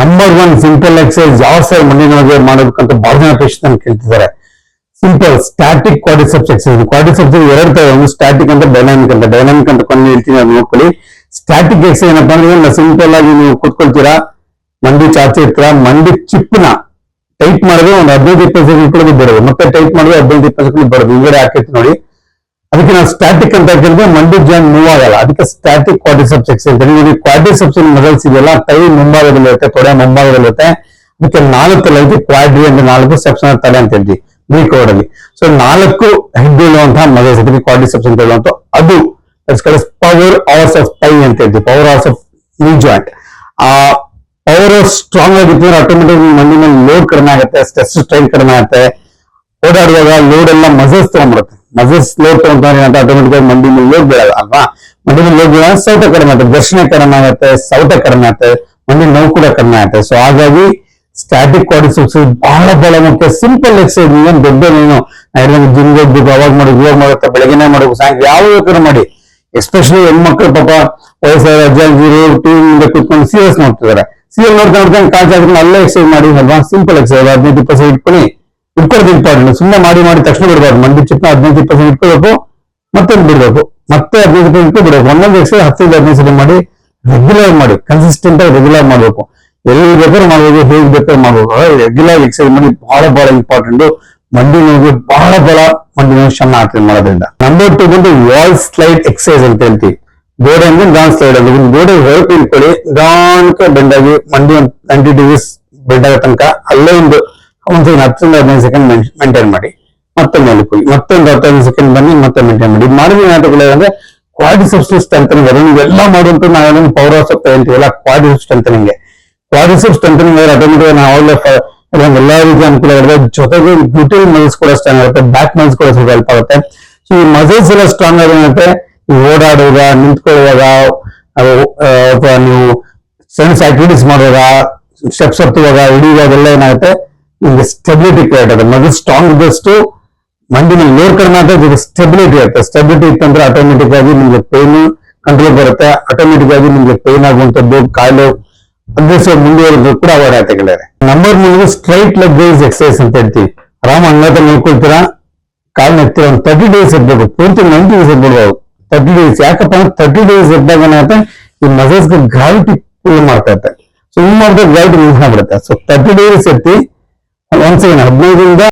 Number one simple exercise ಯಾವ sir ಮಂಡಿನೊಳಗೆ ಮಾಡಬೇಕಂತ ಬಹಳ ಜನ ಪೇಷಂಟ್ ಕೇಳ್ತಿದ್ದಾರೆ. Simple static quadriceps exercise. Quadriceps ಎರಡು ತರ, ಒಂದು ಸ್ಟ್ಯಾಟಿಕ್ ಅಂತ ಡೈನಾಮಿಕ್ ಅಂತ. ಡೈನಾಮಿಕ್ ಅಂತ ಕೊಂಡು ಹೇಳ್ತೀನಿ, ಅದು ನೋಡ್ಕೊಳ್ಳಿ. ಸ್ಟ್ಯಾಟಿಕ್ ಎಕ್ಸರ್ಸೈಸ್ ಏನಪ್ಪಾ ಅಂದ್ರೆ ಸಿಂಪಲ್ ಆಗಿ ನೀವು ಕೂತ್ಕೊಳ್ತೀರಾ, ಮಂಡಿ ಚಾಚಿ ಇರ್ತೀರಾ, ಮಂಡಿ ಚಿಪ್ನ ಟೈಟ್ ಮಾಡಿದ್ರೆ ಒಂದು 15-20 ಸೆಕೆಂಡ್ ಕೂಡ ಬರೋದು, ಮತ್ತೆ ಟೈಟ್ ಮಾಡಿದ್ರೆ 15-20 ಸೆಕೆಂಡ್ ಬರೋದು. ಈಗಡೆ ಹಾಕೈತಿ ನೋಡಿ, ಅದಕ್ಕೆ ನಾವು ಸ್ಟ್ಯಾಟಿಕ್ ಅಂತ ಹೇಳಿದ್ರೆ ಮಂಡಿ ಜಾಯಿಂಟ್ ಮೂವ್ ಆಗಲ್ಲ, ಅದಕ್ಕೆ ಸ್ಟ್ಯಾಟಿಕ್ ಕ್ವಾಡ್ರಿಸೆಪ್ಸ್ ಎಕ್ಸರ್ಸೈಸ್. ನೋಡಿ ಕ್ವಾಡ್ರಿಸೆಪ್ಸ್ ಮಸಲ್ಸ್ ಇದೆಯಲ್ಲ, ಕೈ ಮುಂಭಾಗದಲ್ಲಿರುತ್ತೆ, ತೊಡೆ ಮುಂಭಾಗದಲ್ಲಿರುತ್ತೆ, ಅದಕ್ಕೆ 4 ತಲೆ ಐತಿ. ಕ್ವಾಡ್ರಿ ಅಂದ್ರೆ 4 ಸ್ಟೆಪ್ಸ್ ತಲೆ ಅಂತ ಹೇಳ್ತೀವಿ ಗ್ರೀಕ್ ವರ್ಡ್ ಅಲ್ಲಿ. ಸೊ 4 ಹೆಡ್ ಇರುವಂತಹ ಮಸಲ್ಸ್, ಅದಕ್ಕೆ ಕ್ವಾಡ್ರಿಸೆಪ್ಸ್ ಅಂತ ಹೇಳುವಂತ. ಅದು ಪವರ್ ಅವರ್ಸ್ ಆಫ್ ಪೈ ಅಂತ ಹೇಳ್ತೀವಿ, ಪವರ್ ಅವರ್ಸ್ ಆಫ್ ನೀ ಜಾಯಿಂಟ್. ಆ ಪವರ್ ಸ್ಟ್ರಾಂಗ್ ಆಗಿತ್ತು ಅಂದ್ರೆ ಆಟೋಮೆಟಿಕ್ ಮಂಡಿ ಮೇಲೆ ಲೋಡ್ ಕಡಿಮೆ ಆಗುತ್ತೆ, ಸ್ಟ್ರೆಸ್ ಸ್ಟ್ರೈನ್ ಕಡಿಮೆ ಆಗುತ್ತೆ. ಓಡಾಡುವಾಗ ಲೋಡ್ ಎಲ್ಲ ಮಸಲ್ಸ್ ತಗೊಂಡ್ಬಿಡುತ್ತೆ. ಮಸಲ್ಸ್ ಲೋಡ್ ತಗೊಂಡ್ರೆ ಅಂತ ಆಟೋಮೆಟಿಕ್ ಆಗಿ ಮಂಡಿ ಮೇಲೆ ಲೋಡ್ ಬೀಳಲ್ಲ ಅಲ್ವಾ. ಮಂಡಿ ಮೇಲೆ ಲೋಡ್ ಬೀಳ ಸೌಟ ಕಡಿಮೆ ಆಗುತ್ತೆ, ಘರ್ಷಣೆ ಕಡಿಮೆ ಆಗುತ್ತೆ, ಸೌಟ ಕಡಿಮೆ ಆಗುತ್ತೆ, ಮಂಡಿ ನೋವು ಕೂಡ ಕಡಿಮೆ ಆಗುತ್ತೆ. ಸೊ ಹಾಗಾಗಿ ಸ್ಟ್ಯಾಟಿಕ್ ಕ್ವಾಡ್ರಿಸೆಪ್ಸ್ ಬಹಳ ಮುಖ್ಯ. ಸಿಂಪಲ್ ಎಕ್ಸರ್ಸೈಸ್, ನೀವೇನು ದೊಡ್ಡ ನೀನು ಜಿಮ್ ಹೋಗ್ಬೇಕು, ಅವಾಗ ಮಾಡಿ ಇವಾಗ ಮಾಡುತ್ತೆ, ಬೆಳಗ್ಗೆನೆ ಮಾಡಬೇಕು, ಸಾಯಂಕಾಲ ಯಾವ ಬೇಕಾದ್ರೂ ಮಾಡಿ. ಎಸ್ಪೆಷಲಿ ಹೆಣ್ಮಕ್ಳು ಪಾಪ ವಯಸ್ಸಾದ ಅಜ್ಜಾಜಿರು ಟಿವಿ ಮುಂದೆ ಕೂತ್ಕೊಂಡು ಸೀರಿಯಸ್ ನೋಡ್ತಿದ್ದಾರೆ. ಸೀರಿಯಲ್ ನೋಡ್ಕೊಂಡು ಕಾಲ್ ಚಾಡ್ಕೊಂಡು ಅಲ್ಲೇ ಎಕ್ಸರ್ಸೈಸ್ ಮಾಡಿ ಅಲ್ವಾ. ಸಿಂಪಲ್ ಎಕ್ಸರ್ಸೈಸ್ 15-20 ಇಟ್ಕೊಳ್ಳೋದು ಇಂಪಾರ್ಟೆಂಟ್. ಸುಮ್ಮನೆ ಮಾಡಿ ತಕ್ಷಣ ಬಿಡಬಾರ್ದು. ಮಂಡಿ ಚಿಪ್ನ 15-20 ಇಟ್ಕೋಬೇಕು, ಮತ್ತೆ ಬಿಡ್ಬೇಕು, ಮತ್ತೆ 15 ಬಿಡಬೇಕು. ಒಂದೊಂದು ಎಕ್ಸರ್ಸೈಸ್ 10-15 ಸಲ ಮಾಡಿ, ರೆಗ್ಯುಲರ್ ಮಾಡಿ, ಕನ್ಸಿಸ್ಟೆಂಟ್ ಆಗಿ ರೆಗ್ಯುಲರ್ ಮಾಡ್ಬೇಕು. ಎಲ್ಲಿ ಬೇಕಾದ್ರೂ ಮಾಡ್ಬೋದು, ಹೇಗೆ ಬೇಕಾದ್ರೂ ಮಾಡ್ಬೋದು. ರೆಗ್ಯುಲರ್ ಎಕ್ಸರ್ಸೈಸ್ ಮಾಡಿ ಬಹಳ ಇಂಪಾರ್ಟೆಂಟ್. ಮಂಡಿ ನೋವಿಗೆ ಬಹಳ ಮಂಡಿ ನೋವು ಶಮ ಆಗ್ತದೆ ಮಾಡೋದ್ರಿಂದ. ನಂಬರ್ 2 ಬಂದು ವಾಲ್ ಸ್ಲೈಡ್ ಎಕ್ಸರ್ಸೈಸ್ ಅಂತ ಹೇಳ್ತೀವಿ. ಗೋಡೆ ಅಂದ್ರೆ ಗಾನ್ ಸ್ಲೈಡ್ ಅಲ್ಲಿ ಗೋಡೆ ಹೊರಗೆ ಇಟ್ಕೊಳ್ಳಿ, ನಿಧಾನಕ್ಕೆ ಬೆಂಡಾಗಿ ಮಂಡಿ ಒಂದು 90 ಡಿಗ್ರೀಸ್ ಬೆಂಡಾಗ ತನಕ ಅಲ್ಲೇ ಒಂದು 10-15 ಸೆಕೆಂಡ್ ಮೇಂಟೈನ್ ಮಾಡಿ, ಮತ್ತೆ ಮೇಲೆ ಹೋಗಿ ಮತ್ತೊಂದು 15 ಸೆಕೆಂಡ್ ಬನ್ನಿ, ಮತ್ತೆ ಮೇಂಟೈನ್ ಮಾಡಿ. ಮಾಡಿದ ನಾಟಕಗಳು ಅಂದ್ರೆ ಕ್ವಾಡ್ರಿಸೆಪ್ಸ್ ಸ್ಟ್ರೆಂಥನಿಂಗ್. ನೀವೆಲ್ಲ ಮಾಡುವಂತ ನಾವೇನು ಪವರ್ ಆಫ್ ಹೇಳ್ತೀವಲ್ಲ, ಕ್ವಾಡ್ರಿಸೆಪ್ಸ್ ಸ್ಟ್ರೆಂಥನಿಂಗ್. ಕ್ವಾಡ್ರಿಸೆಪ್ಸ್ ಸ್ಟ್ರೆಂಥನಿಂಗ್ ಆಟೋಮೆಟಿಕ್ ನಾವು ಎಲ್ಲಾ ರೀತಿಯ ಅನುಕೂಲ ಇರುತ್ತೆ. ಜೊತೆಗೆ ಗ್ಲೂಟೆಲ್ ಮಸಲ್ಸ್ ಕೂಡ ಸ್ಟ್ರಾಂಗ್ ಆಗುತ್ತೆ, ಬ್ಯಾಕ್ ಮಸಲ್ಸ್ ಕೂಡ ಸ್ವಲ್ಪ ಹೆಲ್ಪ್ ಆಗುತ್ತೆ. ಸೊ ಈ ಮಸಲ್ಸ್ ಎಲ್ಲ ಸ್ಟ್ರಾಂಗ್ ಆಗುತ್ತೆ. ನೀವು ಓಡಾಡುವಾಗ, ನಿಂತ್ಕೊಳ್ಳುವಾಗ, ಅಥವಾ ನೀವು ಸೆನ್ಸ್ ಆಕ್ಟಿವಿಟೀಸ್ ಮಾಡುವಾಗ, ಸ್ಟೆಪ್ಸ್ ಹತ್ತುವಾಗ, ಹಿಡಿಯುವಾಗೆಲ್ಲ ಏನಾಗುತ್ತೆ, ನಿಮ್ಗೆ ಸ್ಟೆಬಿಲಿಟಿ ಕ್ರಿಯೇಟ್ ಆಗುತ್ತೆ. ಮಸಲ್ ಸ್ಟ್ರಾಂಗ್ ಇದ್ದಷ್ಟು ಮಂಡಿ ಮೇಲೆ ಲೋಡ್ ಕಡಿಮೆ ಆಗುತ್ತೆ, ಜೊತೆ ಸ್ಟೆಬಿಲಿಟಿ ಇರುತ್ತೆ. ಸ್ಟೆಬಿಲಿಟಿ ಇತ್ತಂದ್ರೆ ಆಟೋಮೆಟಿಕ್ ಆಗಿ ನಿಮ್ಗೆ ಪೇನ್ ಕಂಟ್ರೋಲ್ ಬರುತ್ತೆ, ಆಟೋಮೆಟಿಕ್ ಆಗಿ ನಿಮ್ಗೆ ಪೇನ್ ಆಗುವಂತದ್ದು, ಕಾಯಿಲೆ ಮುಂದುವರೆದು ಕೂಡ ಅವಾಯ್ಡ್ ಆಗುತ್ತೆ. Number 3 straight leg raise exercise ಅಂತ ಹೇಳ್ತೀವಿ. ಆರಾಮ ಅಂಗತ ನೋಡ್ಕೊಳ್ತೀರಾ, ಕಾಲ್ ಎತ್ತೀರಾ, ಒಂದು 30 ಡೇಸ್ ಇರ್ಬೇಕು, ಪೂರ್ತಿ 90 ಡೇಸ್ ಇರ್ಬೋದು. 30 ಡೇಸ್ ಯಾಕಪ್ಪ ಅಂದ್ರೆ 30 ಡೇಸ್ ಇದ್ದಾಗ ಏನಾಗುತ್ತೆ, ಈ ಮಸಲ್ಸ್ಗೆ ಗ್ರಾವಿಟಿ ಪೂಲ್ ಮಾಡ್ತಾ ಇರುತ್ತೆ. ಸೊ ಹಿಂಗ್ ಮಾಡಿದ್ರೆ ಗ್ರಾವಿಟಿ ನಿಲ್ಸ್ಕೊಂಡ್ಬಿಡುತ್ತೆ. ಸೊ 30 ಡೇಸ್ ಎತ್ತಿ ಒಂದ್ಸಲ 15ರಿಂದ